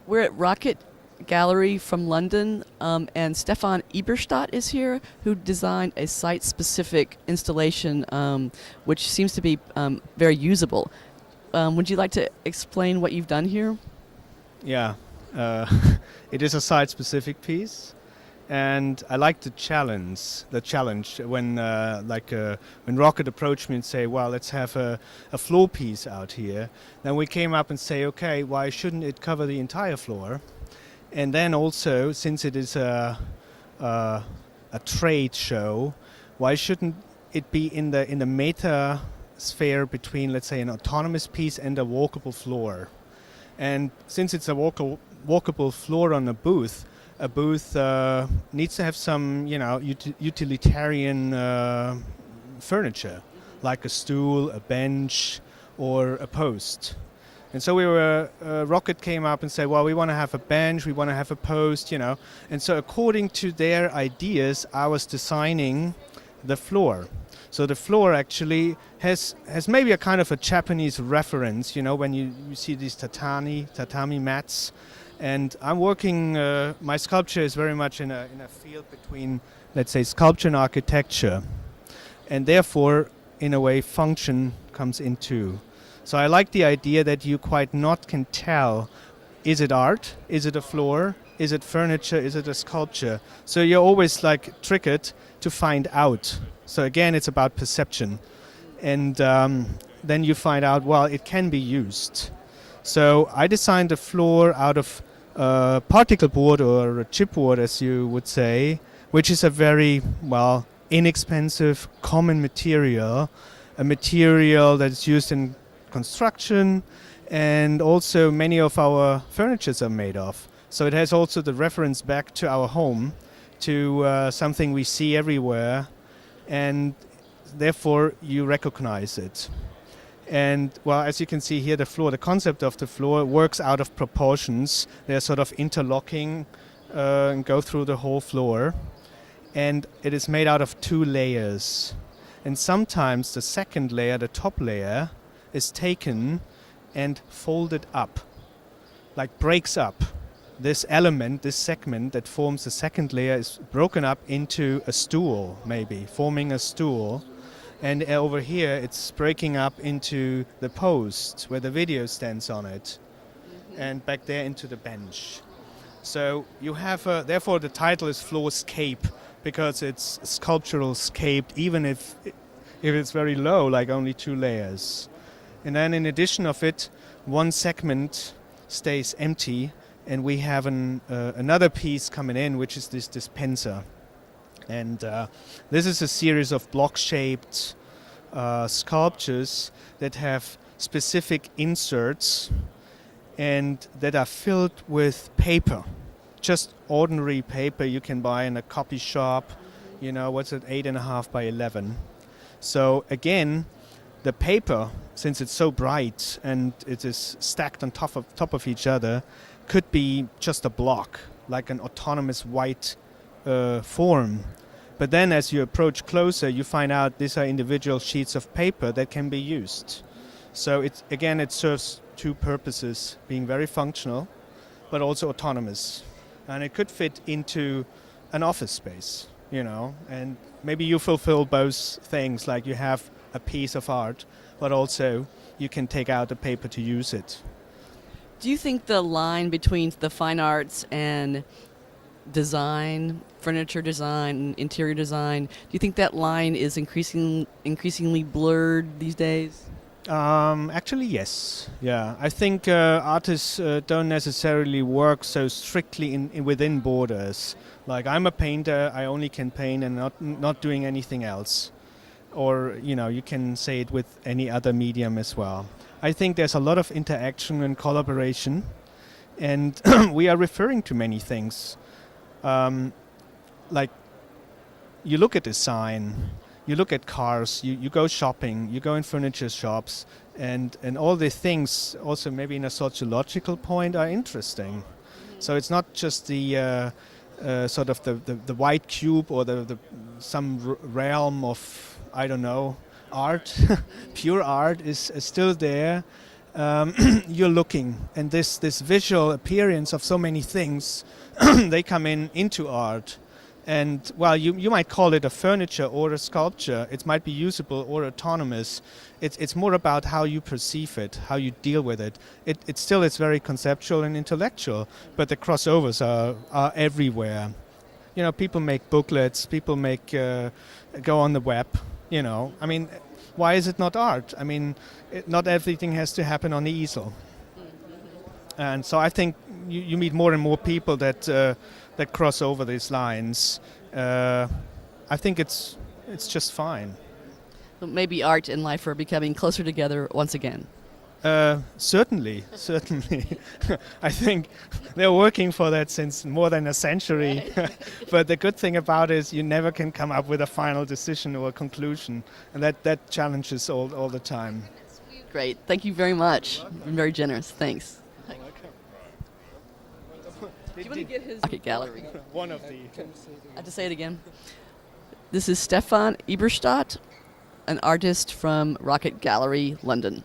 We're at Rocket Gallery from London, and Stefan Eberstadt is here, who designed a site-specific installation, which seems to be very usable. Would you like to explain what you've done here? Yeah, uh, it is a site-specific piece, and I like the challenge. The challenge when Rocket approached me and say, "Well, let's have a floor piece out here." Then we came up and say, "Okay, why shouldn't it cover the entire floor?" And then also, since it is a trade show, why shouldn't it be in the meta sphere between, let's say, an autonomous piece and a walkable floor? And since it's a walkable floor on a booth needs to have some, utilitarian furniture, like a stool, a bench, or a post. And so Rocket came up and said, well, we want to have a bench, we want to have a post, And so according to their ideas, I was designing the floor. So the floor actually has maybe a kind of a Japanese reference, when you see these tatami mats. And I'm working, my sculpture is very much in a field between, let's say, sculpture and architecture. And therefore, in a way, function comes into. So I like the idea that you quite not can tell, is it art, is it a floor, is it furniture, is it a sculpture? So you're always triggered to find out. So again, it's about perception. And then you find out, well, it can be used. So I designed the floor out of particle board or chipboard, as you would say, which is a very, inexpensive, common material, a material that is used in construction, and also many of our furnitures are made of. So it has also the reference back to our home, to something we see everywhere, and therefore you recognize it. And as you can see here, the concept of the floor works out of proportions. They're sort of interlocking and go through the whole floor. And it is made out of 2 layers. And sometimes the second layer, the top layer, is taken and folded up, breaks up. This element, this segment that forms the second layer is broken up into a stool, maybe, forming a stool. And over here, it's breaking up into the post where the video stands on it, and back there into the bench. So you have, therefore the title is Floorscape, because it's sculptural scaped, even if it's very low, only 2 layers. And then in addition of it, one segment stays empty, and we have another piece coming in, which is this dispenser. And this is a series of block-shaped sculptures that have specific inserts and that are filled with paper. Just ordinary paper you can buy in a copy shop, 8.5 by 11. So again, the paper, since it's so bright and it is stacked on top of each other, could be just a block, like an autonomous white form. But then as you approach closer, you find out these are individual sheets of paper that can be used. So it serves 2 purposes, being very functional, but also autonomous. And it could fit into an office space, and maybe you fulfill both things, like you have a piece of art, but also you can take out the paper to use it. Do you think the line between the fine arts and design, furniture design, interior design, do you think that line is increasingly blurred these days? Actually, yes. Yeah, I think artists don't necessarily work so strictly within borders. Like, I'm a painter, I only can paint and not doing anything else. Or, you can say it with any other medium as well. I think there's a lot of interaction and collaboration, and we are referring to many things. Like, you look at design, you look at cars, you go shopping, you go in furniture shops, and all the things, also maybe in a sociological point, are interesting. So it's not just the sort of the white cube or some realm of, I don't know, art. Pure art is still there. you're looking, and this visual appearance of so many things, they come into art. And well, you might call it a furniture or a sculpture. It might be usable or autonomous. It's more about how you perceive it, how you deal with it. It still is very conceptual and intellectual, but the crossovers are everywhere. You know, people make booklets, people make go on the web. You know, I mean, why is it not art? I mean, not everything has to happen on the easel. And so I think you meet more and more people that cross over these lines. I think it's just fine. So maybe art and life are becoming closer together once again. Certainly. I think they're working for that since more than a century. But the good thing about it is you never can come up with a final decision or a conclusion, and that challenges all the time. Great. Thank you very much. You've been very generous. Thanks. Do you want to get his Rocket Gallery? One of the. I have to say it again. This is Stefan Eberstadt, an artist from Rocket Gallery, London.